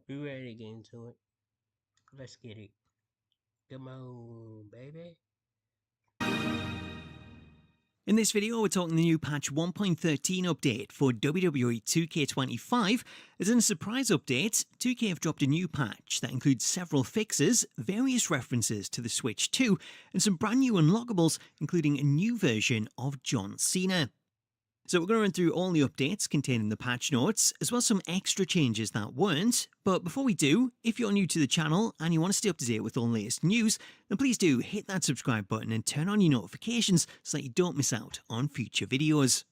We ready to get into it. Let's get it. Come on, baby. In this video, we're talking the new patch 1.13 update for WWE 2K25. As in a surprise update, 2K have dropped a new patch that includes several fixes, various references to the Switch 2, and some brand new unlockables, including a new version of John Cena. So we're going to run through all the updates contained in the patch notes, as well as some extra changes that weren't. But before we do, if you're new to the channel and you want to stay up to date with all the latest news, then please do hit that subscribe button and turn on your notifications so that you don't miss out on future videos.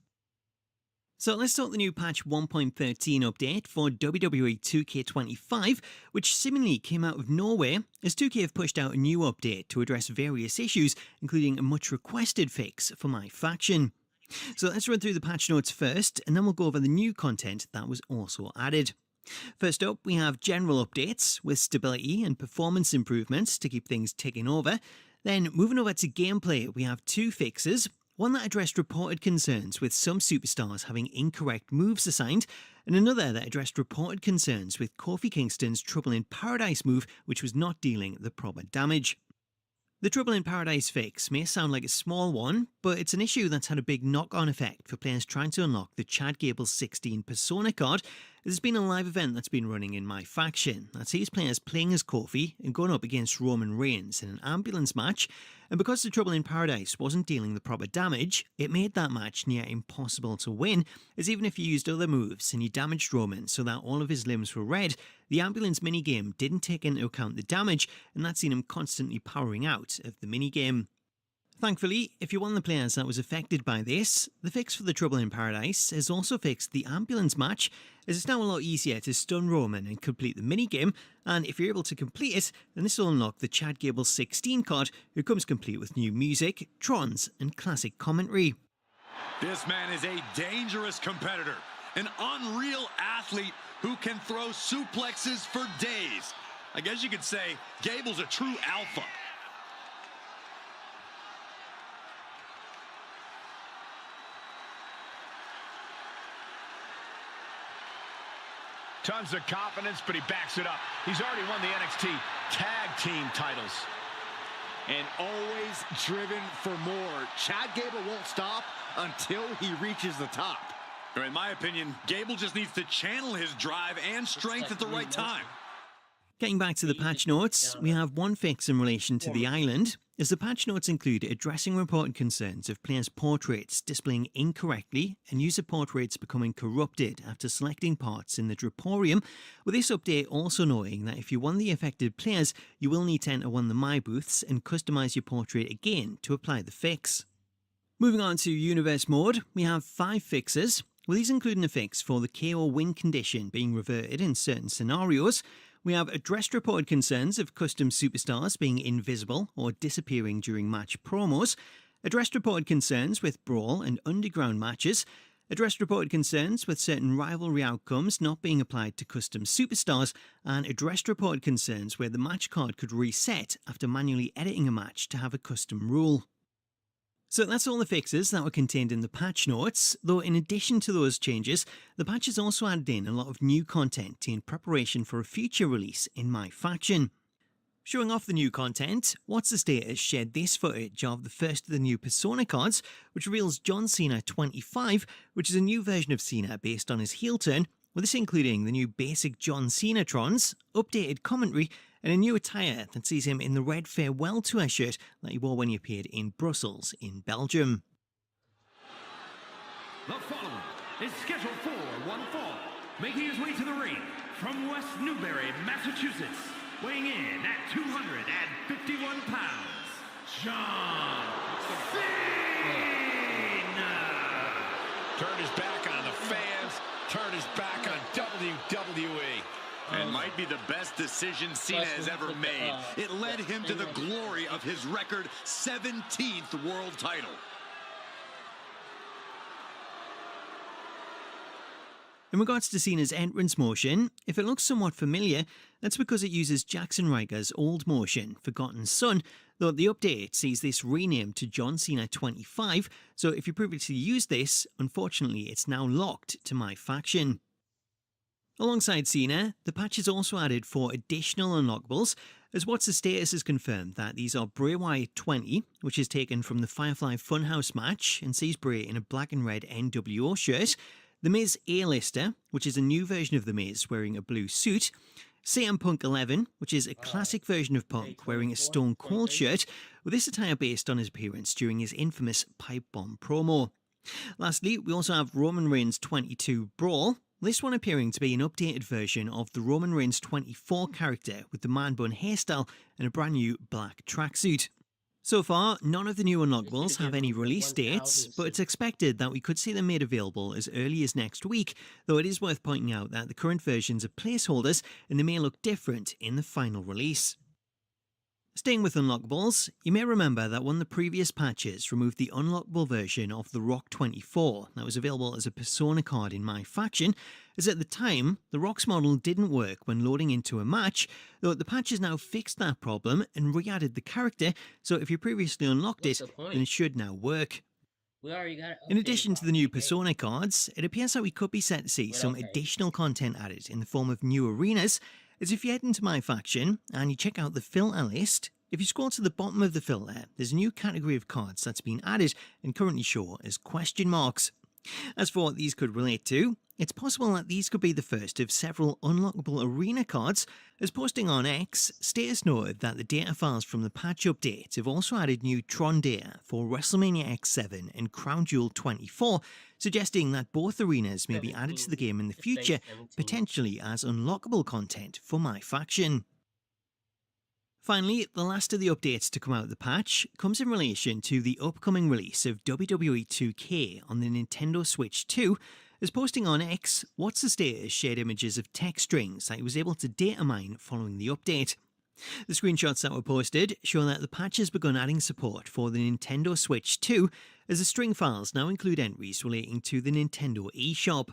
So let's start the new patch 1.13 update for WWE 2K25, which seemingly came out of nowhere, as 2K have pushed out a new update to address various issues, including a much requested fix for my faction. So let's run through the patch notes first, and then we'll go over the new content that was also added. First up, we have general updates with stability and performance improvements to keep things ticking over. Then moving over to gameplay, we have two fixes. One that addressed reported concerns with some superstars having incorrect moves assigned, and another that addressed reported concerns with Kofi Kingston's Trouble in Paradise move, which was not dealing the proper damage. The Trouble in Paradise fix may sound like a small one, but it's an issue that's had a big knock-on effect for players trying to unlock the Chad Gable 16 Persona card. There's been a live event that's been running in my faction that sees players playing as Kofi and going up against Roman Reigns in an ambulance match, and because the Trouble in Paradise wasn't dealing the proper damage, it made that match near impossible to win, as even if you used other moves and you damaged Roman so that all of his limbs were red, the ambulance minigame didn't take into account the damage, and that seen him constantly powering out of the minigame. Thankfully, if you're one of the players that was affected by this, the fix for the Trouble in Paradise has also fixed the ambulance match, as it's now a lot easier to stun Roman and complete the minigame, and if you're able to complete it, then this will unlock the Chad Gable 16 card, who comes complete with new music, trons, and classic commentary. This man is a dangerous competitor, an unreal athlete who can throw suplexes for days. I guess you could say Gable's a true alpha. Tons of confidence, but he backs it up. He's already won the NXT Tag Team titles. And always driven for more. Chad Gable won't stop until he reaches the top. In my opinion, Gable just needs to channel his drive and strength at the right time. Getting back to the patch notes, we have one fix in relation to the island, as the patch notes include addressing reported concerns of players' portraits displaying incorrectly and user portraits becoming corrupted after selecting parts in the Draporium, with this update also knowing that if you won the affected players, you will need to enter one of the My booths and customize your portrait again to apply the fix. Moving on to Universe mode, we have 5 fixes, with these including a fix for the KO win condition being reverted in certain scenarios. We have addressed reported concerns of custom superstars being invisible or disappearing during match promos, addressed reported concerns with brawl and underground matches, addressed reported concerns with certain rivalry outcomes not being applied to custom superstars, and addressed reported concerns where the match card could reset after manually editing a match to have a custom rule. So that's all the fixes that were contained in the patch notes, though in addition to those changes, the patch has also added in a lot of new content in preparation for a future release in my faction. Showing off the new content, What's the Status shared this footage of the first of the new Persona cards, which reveals John Cena 25, which is a new version of Cena based on his heel turn, with this including the new basic John Cena trons, updated commentary, and a new attire that sees him in the red farewell tour shirt that he wore when he appeared in Brussels in Belgium. The following is scheduled for one fall, making his way to the ring from West Newbury, Massachusetts, weighing in at 251 pounds, John Cena! Turned his back on the fans, turned his back on WWE. And might be the best decision Cena has ever made. It led him to the glory of his record 17th world title. In regards to Cena's entrance motion, if it looks somewhat familiar, that's because it uses Jackson Riker's old motion, Forgotten Son, though the update sees this renamed to John Cena 25, so if you previously used this, unfortunately it's now locked to my faction. Alongside Cena, the patch has also added 4 additional unlockables, as What's the Status has confirmed that these are Bray Wyatt 20, which is taken from the Firefly Funhouse match and sees Bray in a black and red NWO shirt, The Miz A-Lister, which is a new version of The Miz wearing a blue suit, CM Punk 11, which is a classic version of Punk wearing a Stone Cold shirt, with this attire based on his appearance during his infamous pipe bomb promo. Lastly, we also have Roman Reigns 22 Brawl, this one appearing to be an updated version of the Roman Reigns 24 character with the man bun hairstyle and a brand new black tracksuit. So far, none of the new unlockables have any release dates, but it's expected that we could see them made available as early as next week, though it is worth pointing out that the current versions are placeholders and they may look different in the final release. Staying with unlockables, you may remember that one of the previous patches removed the unlockable version of the Rock 24 that was available as a Persona card in my faction, as at the time, the Rock's model didn't work when loading into a match, though the patch has now fixed that problem and re-added the character, so if you previously unlocked it, then it should now work. In addition to the new Persona cards, it appears that we could be set to see some additional content added in the form of new arenas, as if you head into my faction and you check out the filter list, if you scroll to the bottom of the filter, there's a new category of cards that's been added and currently show as question marks. As for what these could relate to, it's possible that these could be the first of several unlockable arena cards, as posting on X, Status noted that the data files from the patch update have also added new Tron data for WrestleMania X7 and Crown Jewel 24, suggesting that both arenas may be added to the game in the future, potentially as unlockable content for my faction. Finally, the last of the updates to come out of the patch comes in relation to the upcoming release of WWE 2K on the Nintendo Switch 2, as posting on X, What's the Status shared images of text strings that he was able to data mine following the update. The screenshots that were posted show that the patch has begun adding support for the Nintendo Switch 2, as the string files now include entries relating to the Nintendo eShop.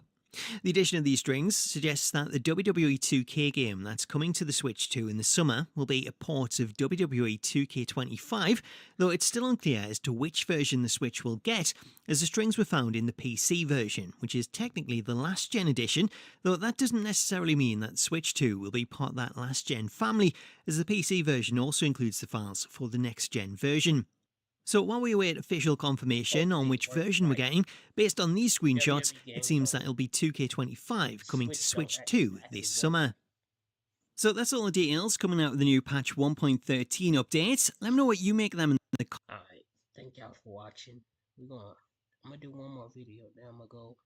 The addition of these strings suggests that the WWE 2K game that's coming to the Switch 2 in the summer will be a port of WWE 2K25, though it's still unclear as to which version the Switch will get, as the strings were found in the PC version, which is technically the last gen edition, though that doesn't necessarily mean that Switch 2 will be part of that last gen family, as the PC version also includes the files for the next gen version. So while we await official confirmation on which version we're getting, based on these screenshots, it seems that it'll be 2K25 coming to Switch 2 this summer. So that's all the details coming out of the new patch 1.13 update. Let me know what you make of them in the comments. Alright, thank y'all for watching. I'm gonna do one more video, then I'm gonna go